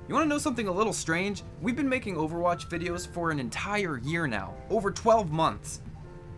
You want to know something a little strange? We've been making Overwatch videos for an entire year now, over 12 months.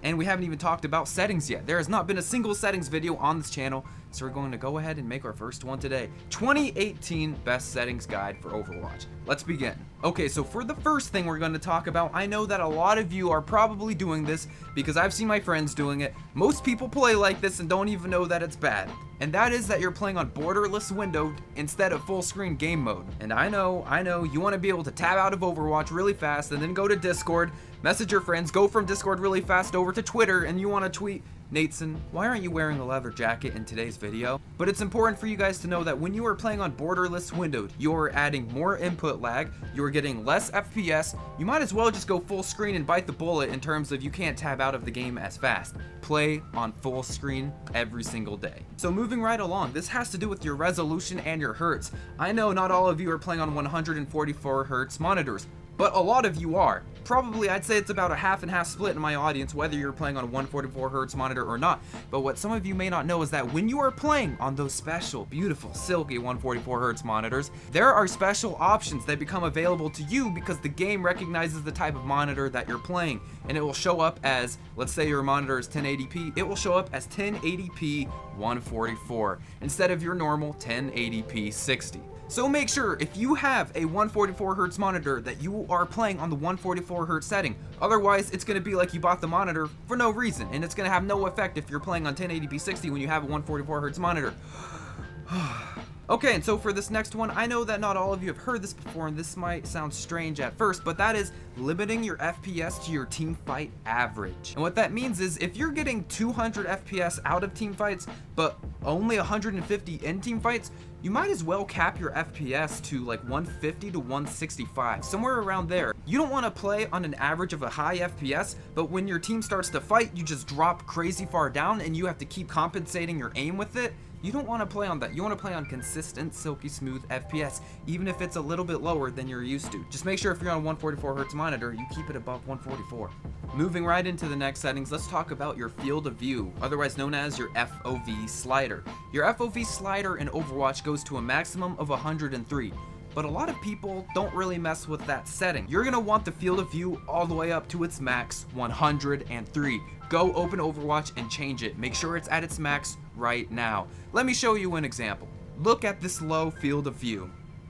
And we haven't even talked about settings yet. There has not been a single settings video on this channel, so we're going to go ahead and make our first one today. 2018 Best Settings Guide for Overwatch. Let's begin. Okay, so for the first thing we're going to talk about, I know that a lot of you are probably doing this because I've seen my friends doing it. Most people play like this and don't even know that it's bad. And that is that you're playing on borderless windowed instead of full screen game mode. And I know, you want to be able to tab out of Overwatch really fast and then go to Discord, message your friends, go from Discord really fast over to Twitter, and you want to tweet, Nateson, why aren't you wearing a leather jacket in today's video? But it's important for you guys to know that when you are playing on borderless windowed, you're adding more input lag, you're getting less FPS, you might as well just go full screen and bite the bullet in terms of you can't tab out of the game as fast. Play on full screen every single day. So moving right along, this has to do with your resolution and your hertz. I know not all of you are playing on 144 hertz monitors, but a lot of you are. Probably, I'd say it's about a half and half split in my audience, whether you're playing on a 144 hertz monitor or not. But what some of you may not know is that when you are playing on those special, beautiful, silky 144 hertz monitors, there are special options that become available to you because the game recognizes the type of monitor that you're playing. And it will show up as, let's say your monitor is 1080p, it will show up as 1080p 144 instead of your normal 1080p 60. So make sure if you have a 144 hertz monitor that you are playing on the 144 hertz setting. Otherwise, it's going to be like you bought the monitor for no reason, and it's going to have no effect if you're playing on 1080p 60 when you have a 144 hertz monitor. Okay, and so for this next one, I know that not all of you have heard this before, and this might sound strange at first, but that is limiting your FPS to your teamfight average. And what that means is if you're getting 200 FPS out of teamfights, but only 150 in teamfights, you might as well cap your FPS to like 150 to 165, somewhere around there. You don't want to play on an average of a high FPS, but when your team starts to fight, you just drop crazy far down and you have to keep compensating your aim with it. You don't want to play on that. You want to play on consistent, silky smooth FPS, even if it's a little bit lower than you're used to. Just make sure if you're on a 144 hertz monitor, you keep it above 144. Moving right into the next settings, let's talk about your field of view, otherwise known as your FOV slider. Your FOV slider in Overwatch goes to a maximum of 103. But a lot of people don't really mess with that setting. You're gonna want the field of view all the way up to its max 103. Go open Overwatch and change it. Make sure it's at its max right now. Let me show you an example. Look at this low field of view.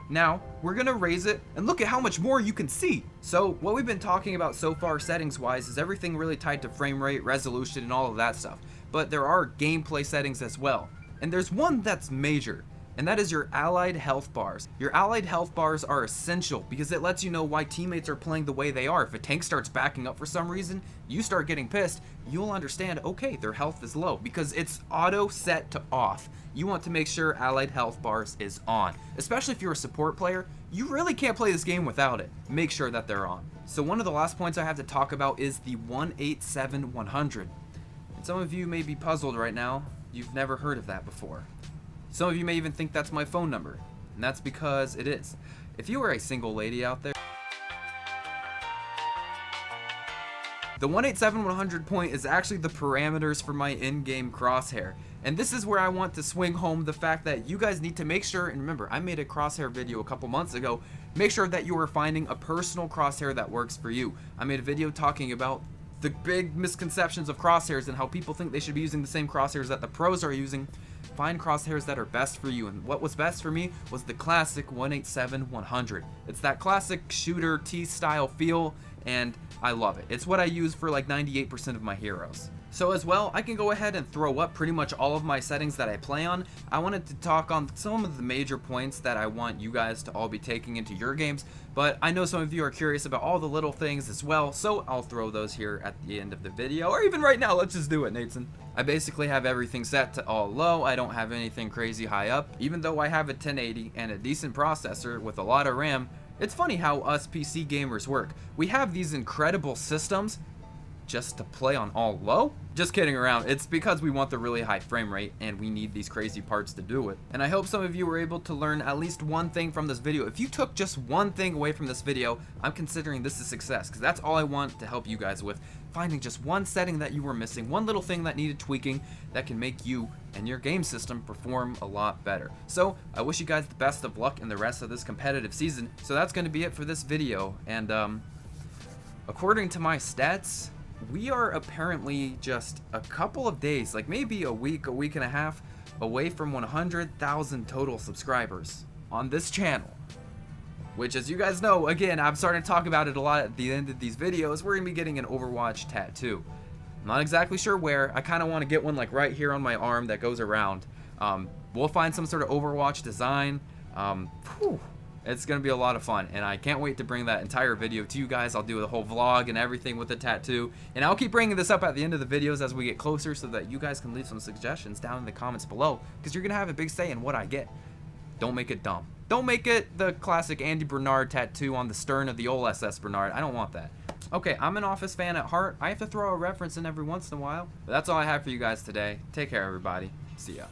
Now, we're gonna raise it and look at how much more you can see. So what we've been talking about so far settings wise is everything really tied to frame rate, resolution, and all of that stuff. But there are gameplay settings as well. And there's one that's major, and that is your allied health bars. Your allied health bars are essential because it lets you know why teammates are playing the way they are. If a tank starts backing up for some reason, you start getting pissed, you'll understand, okay, their health is low because it's auto set to off. You want to make sure allied health bars is on. Especially if you're a support player, you really can't play this game without it. Make sure that they're on. So one of the last points I have to talk about is the 187-100. And some of you may be puzzled right now. You've never heard of that before. Some of you may even think that's my phone number, and that's because it is. If you are a single lady out there, the 187-100 point is actually the parameters for my in-game crosshair. And this is where I want to swing home the fact that you guys need to make sure, and remember, I made a crosshair video a couple months ago, make sure that you are finding a personal crosshair that works for you. I made a video talking about the big misconceptions of crosshairs and how people think they should be using the same crosshairs that the pros are using. Find crosshairs that are best for you, and what was best for me was the classic 187-100. It's that classic shooter T-style feel, and I love it. It's what I use for like 98% of my heroes. So as well, I can go ahead and throw up pretty much all of my settings that I play on. I wanted to talk on some of the major points that I want you guys to all be taking into your games, but I know some of you are curious about all the little things as well, so I'll throw those here at the end of the video, or even right now. Let's just do it, Nateson. I basically have everything set to all low. I don't have anything crazy high up. Even though I have a 1080 and a decent processor with a lot of RAM, it's funny how us PC gamers work. We have these incredible systems, just to play on all low? Just kidding around. It's because we want the really high frame rate and we need these crazy parts to do it. And I hope some of you were able to learn at least one thing from this video. If you took just one thing away from this video, I'm considering this a success, because that's all I want to help you guys with. Finding just one setting that you were missing, one little thing that needed tweaking that can make you and your game system perform a lot better. So I wish you guys the best of luck in the rest of this competitive season. So that's going to be it for this video. And according to my stats, we are apparently just a couple of days, like maybe a week and a half away from 100,000 total subscribers on this channel. Which, as you guys know, again, I'm starting to talk about it a lot at the end of these videos, we're going to be getting an Overwatch tattoo. I'm not exactly sure where. I kind of want to get one like right here on my arm that goes around. We'll find some sort of Overwatch design. It's going to be a lot of fun, and I can't wait to bring that entire video to you guys. I'll do the whole vlog and everything with the tattoo, and I'll keep bringing this up at the end of the videos as we get closer so that you guys can leave some suggestions down in the comments below, because you're going to have a big say in what I get. Don't make it dumb. Don't make it the classic Andy Bernard tattoo on the stern of the old SS Bernard. I don't want that. Okay, I'm an Office fan at heart. I have to throw a reference in every once in a while. But that's all I have for you guys today. Take care, everybody. See ya.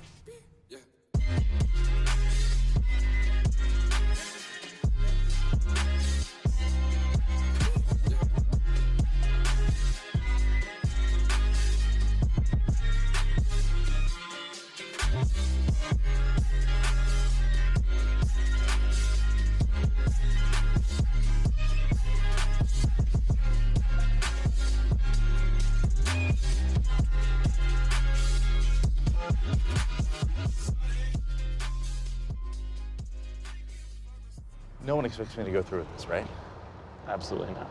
No one expects me to go through with this, right? Absolutely not.